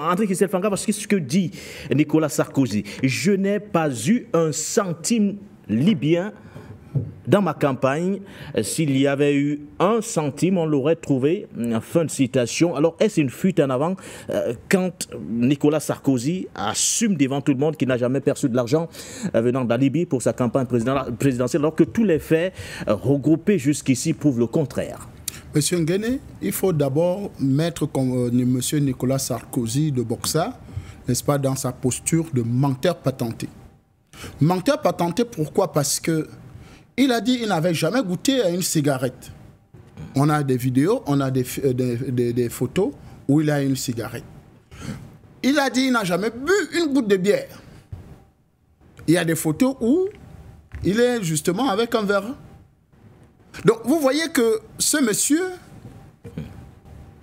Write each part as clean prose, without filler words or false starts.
André Christelle Fanga, parce que ce que dit Nicolas Sarkozy, je n'ai pas eu un centime libyen dans ma campagne. S'il y avait eu un centime, on l'aurait trouvé. Fin de citation. Alors, est-ce une fuite en avant quand Nicolas Sarkozy assume devant tout le monde qu'il n'a jamais perçu de l'argent venant de la Libye pour sa campagne présidentielle, alors que tous les faits regroupés jusqu'ici prouvent le contraire? Monsieur Nguéné, il faut d'abord mettre comme Monsieur Nicolas Sarkozy de Boxa, n'est-ce pas, dans sa posture de menteur patenté. Menteur patenté, pourquoi? Parce que il a dit qu'il n'avait jamais goûté à une cigarette. On a des vidéos, on a des photos où il a une cigarette. Il a dit qu'il n'a jamais bu une goutte de bière. Il y a des photos où il est justement avec un verre. Donc vous voyez que ce monsieur,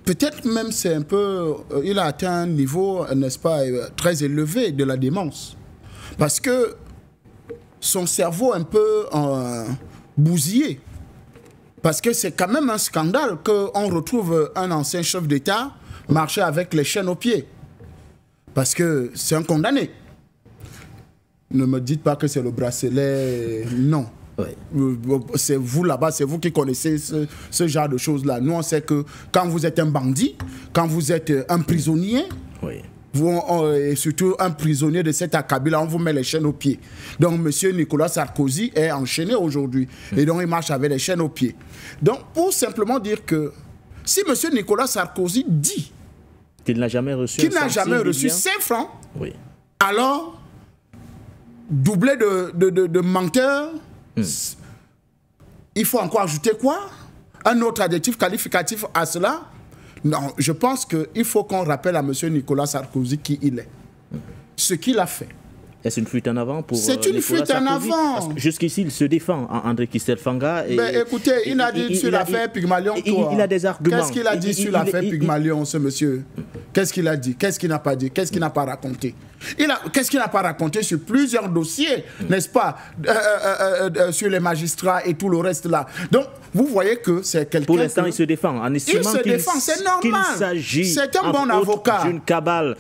peut-être même c'est un peu, il a atteint un niveau, n'est-ce pas, très élevé de la démence. Parce que son cerveau un peu bousillé. Parce que c'est quand même un scandale qu'on retrouve un ancien chef d'État marcher avec les chaînes aux pieds. Parce que c'est un condamné. Ne me dites pas que c'est le bracelet, non. Oui. C'est vous là-bas, c'est vous qui connaissez ce genre de choses-là. Nous, on sait que quand vous êtes un bandit, quand vous êtes un prisonnier, oui, et surtout un prisonnier de cet acabit-là, on vous met les chaînes aux pieds. Donc, M. Nicolas Sarkozy est enchaîné aujourd'hui. Et donc, il marche avec les chaînes aux pieds. Donc, pour simplement dire que si M. Nicolas Sarkozy dit qu'il n'a jamais reçu, 5 francs, oui, alors, doublé de menteurs, il faut encore ajouter quoi? Un autre adjectif qualificatif à cela? Non, je pense qu'il faut qu'on rappelle à M. Nicolas Sarkozy qui il est. Ce qu'il a fait. Est-ce une fuite en avant pour C'est une fuite en avant. Jusqu'ici, il se défend, André Christelle Fanga. Ben, écoutez, il a dit sur l'affaire Pygmalion. Il a des arguments. Qu'est-ce qu'il a dit sur l'affaire Pygmalion, ce monsieur? Qu'est-ce qu'il a dit? Qu'est-ce qu'il n'a pas dit? Qu'est-ce qu'il n'a pas raconté? Qu'est-ce qu'il n'a pas raconté sur plusieurs dossiers, n'est-ce pas, sur les magistrats et tout le reste là. Donc, vous voyez que c'est quelqu'un... Pour l'instant, il se défend en estimant qu'il s'agit d'une cabale,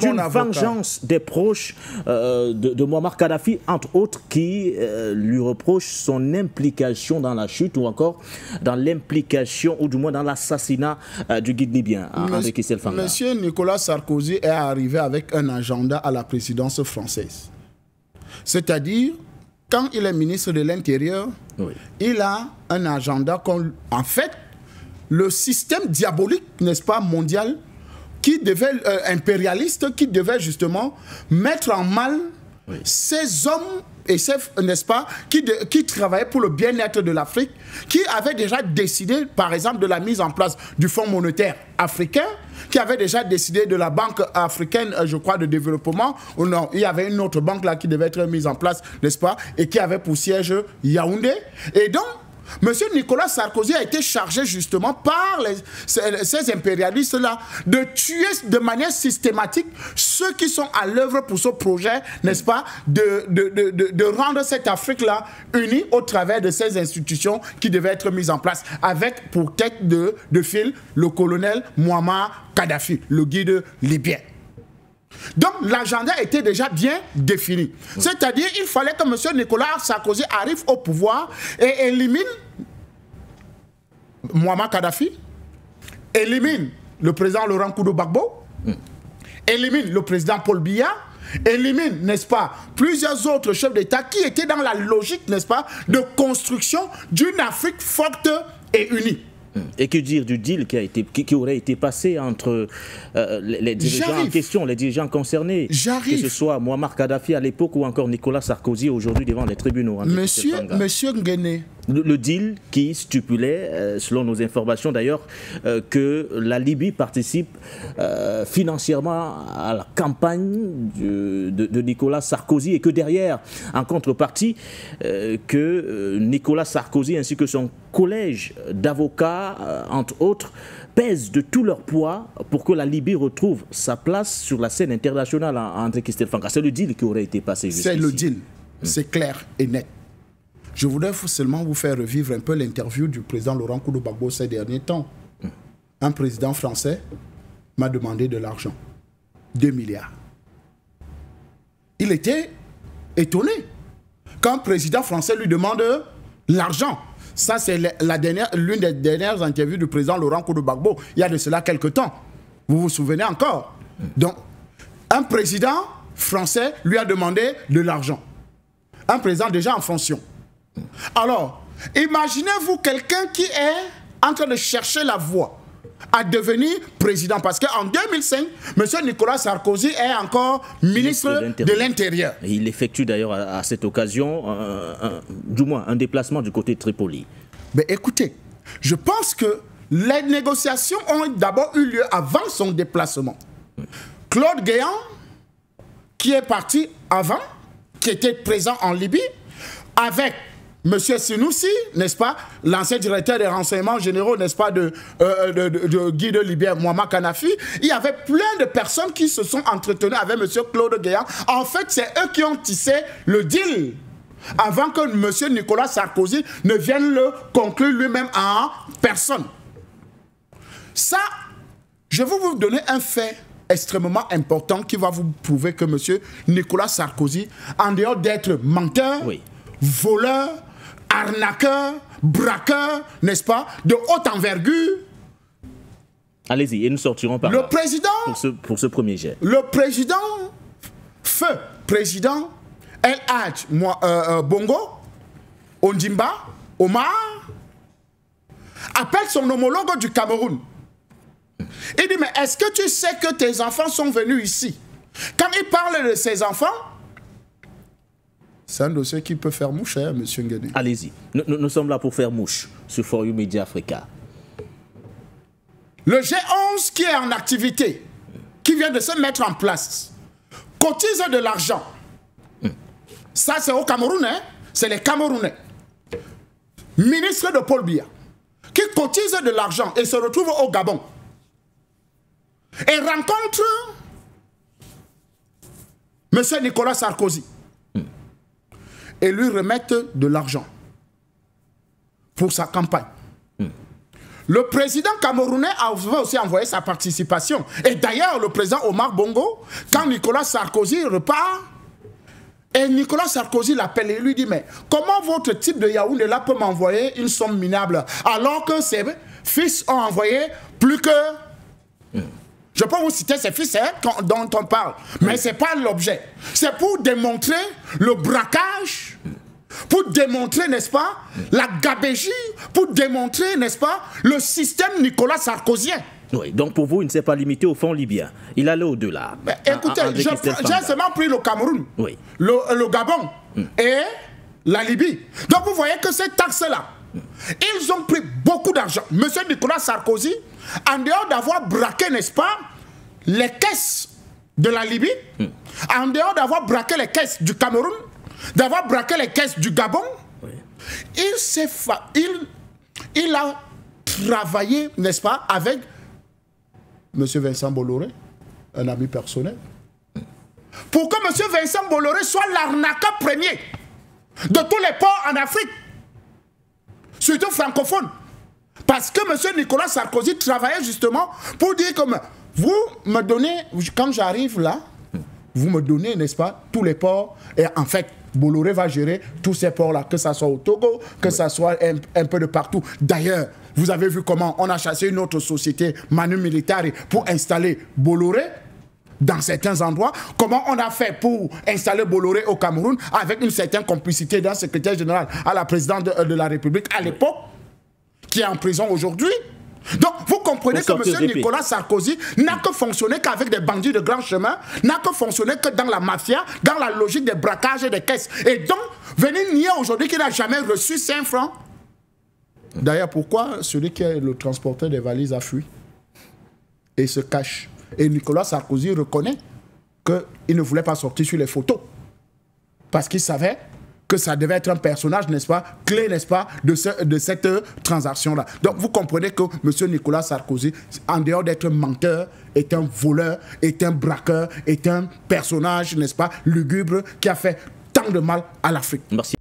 d'une vengeance des proches de Muammar Kadhafi, entre autres, qui lui reprochent son implication dans la chute ou encore dans l'implication, ou du moins dans l'assassinat du guide libyen, André Christelle Fanga. Monsieur Nicolas Sarkozy est arrivé avec un agenda à la présidence française. C'est-à-dire, quand il est ministre de l'Intérieur, oui, il a un agenda, en fait, le système diabolique, n'est-ce pas, mondial, qui devait, impérialiste, qui devait justement mettre en mal, oui, ces hommes et ces, n'est-ce pas, qui travaillaient pour le bien-être de l'Afrique, qui avaient déjà décidé, par exemple, de la mise en place du Fonds monétaire africain, qui avait déjà décidé de la Banque africaine, je crois, de développement, ou non, il y avait une autre banque là qui devait être mise en place, n'est-ce pas, et qui avait pour siège Yaoundé. Et donc, M. Nicolas Sarkozy a été chargé justement par ces impérialistes-là de tuer de manière systématique ceux qui sont à l'œuvre pour ce projet, n'est-ce pas, de rendre cette Afrique-là unie au travers de ces institutions qui devaient être mises en place, avec pour tête de file le colonel Muammar Kadhafi, le guide libyen. Donc l'agenda était déjà bien défini. C'est-à-dire il fallait que M. Nicolas Sarkozy arrive au pouvoir et élimine Muammar Kadhafi, élimine le président Laurent Gbagbo, élimine le président Paul Biya, élimine, n'est-ce pas, plusieurs autres chefs d'État qui étaient dans la logique, n'est-ce pas, de construction d'une Afrique forte et unie. Et que dire du deal qui aurait été passé entre les dirigeants en question, les dirigeants concernés, que ce soit Muammar Kadhafi à l'époque ou encore Nicolas Sarkozy aujourd'hui devant les tribunaux? Monsieur Nguéné. Le deal qui stipulait, selon nos informations d'ailleurs, que la Libye participe financièrement à la campagne de Nicolas Sarkozy et que derrière, en contrepartie, que Nicolas Sarkozy ainsi que son collège d'avocats, entre autres, pèsent de tout leur poids pour que la Libye retrouve sa place sur la scène internationale, André Christelle Fanga. C'est le deal qui aurait été passé jusqu'ici. C'est le deal, c'est clair et net. Je voudrais seulement vous faire revivre un peu l'interview du président Laurent Gbagbo ces derniers temps. Un président français m'a demandé de l'argent. 2 milliards. Il était étonné quand le président français lui demande l'argent. Ça, c'est l'une des dernières interviews du président Laurent Gbagbo, il y a de cela quelques temps. Vous vous souvenez encore? Donc, un président français lui a demandé de l'argent. Un président déjà en fonction. Alors, imaginez-vous quelqu'un qui est en train de chercher la voie à devenir président. Parce qu'en 2005, M. Nicolas Sarkozy est encore ministre de l'Intérieur. Il effectue d'ailleurs à cette occasion, du moins, un déplacement du côté de Tripoli. Mais écoutez, je pense que les négociations ont d'abord eu lieu avant son déplacement. Claude Guéant, qui est parti avant, qui était présent en Libye, avec M. Sinoussi, n'est-ce pas, l'ancien directeur des renseignements généraux, n'est-ce pas, de Guy de Libye, Mouammar Kadhafi, il y avait plein de personnes qui se sont entretenues avec M. Claude Guéant. En fait, c'est eux qui ont tissé le deal avant que M. Nicolas Sarkozy ne vienne le conclure lui-même en personne. Ça, je vais vous donner un fait extrêmement important qui va vous prouver que M. Nicolas Sarkozy, en dehors d'être menteur, voleur, arnaqueur, braqueur, n'est-ce pas, de haute envergure. Allez-y, et nous sortirons par là. Le président, pour ce premier jet. Le président, feu président El Hadj Bongo, Ondimba, Omar, appelle son homologue du Cameroun. Il dit, mais est-ce que tu sais que tes enfants sont venus ici? Quand il parle de ses enfants, c'est un dossier qui peut faire mouche, hein, M. Nguéné. Allez-y. Nous sommes là pour faire mouche sur For You Media Africa. Le G11 qui est en activité, qui vient de se mettre en place, cotise de l'argent. Ça, c'est au Cameroun, hein? C'est les Camerounais. Ministre de Paul Biya, qui cotise de l'argent et se retrouve au Gabon. Et rencontre M. Nicolas Sarkozy. Et lui remettent de l'argent pour sa campagne. Le président camerounais a aussi envoyé sa participation. Et d'ailleurs, le président Omar Bongo, quand Nicolas Sarkozy repart, et Nicolas Sarkozy l'appelle et lui dit, mais comment votre type de Yaoundé là peut m'envoyer une somme minable alors que ses fils ont envoyé plus que... Je peux vous citer ces fils dont on parle, mais ce n'est pas l'objet. C'est pour démontrer le braquage, pour démontrer, n'est-ce pas, la gabégie, pour démontrer, n'est-ce pas, le système Nicolas Sarkozien. Oui, donc pour vous, il ne s'est pas limité au fond libyen. Il allait au-delà. Écoutez, j'ai seulement pris le Cameroun, le Gabon et la Libye. Donc vous voyez que ces taxes-là, ils ont pris beaucoup d'argent. Monsieur Nicolas Sarkozy, en dehors d'avoir braqué, n'est-ce pas, les caisses de la Libye, en dehors d'avoir braqué les caisses du Cameroun, d'avoir braqué les caisses du Gabon, il a travaillé, n'est-ce pas, avec M. Vincent Bolloré, un ami personnel, pour que M. Vincent Bolloré soit l'arnaqueur premier de tous les ports en Afrique, surtout francophone. Parce que M. Nicolas Sarkozy travaillait justement pour dire que vous me donnez, quand j'arrive là, vous me donnez, n'est-ce pas, tous les ports. Et en fait, Bolloré va gérer tous ces ports-là, que ça soit au Togo, que ça soit un peu de partout. D'ailleurs, vous avez vu comment on a chassé une autre société, Manu Militari, pour installer Bolloré dans certains endroits. Comment on a fait pour installer Bolloré au Cameroun avec une certaine complicité d'un secrétaire général à la présidente de la République à l'époque, qui est en prison aujourd'hui. Donc, vous comprenez que M. Nicolas Sarkozy n'a que fonctionné qu'avec des bandits de grand chemin, n'a que fonctionné que dans la mafia, dans la logique des braquages et des caisses. Et donc, venez nier aujourd'hui qu'il n'a jamais reçu 5 francs. D'ailleurs, pourquoi celui qui est le transporteur des valises a fui et se cache? Et Nicolas Sarkozy reconnaît qu'il ne voulait pas sortir sur les photos. Parce qu'il savait que ça devait être un personnage, n'est-ce pas, clé, n'est-ce pas, de cette transaction-là. Donc, vous comprenez que M. Nicolas Sarkozy, en dehors d'être menteur, est un voleur, est un braqueur, est un personnage, n'est-ce pas, lugubre, qui a fait tant de mal à l'Afrique. Merci.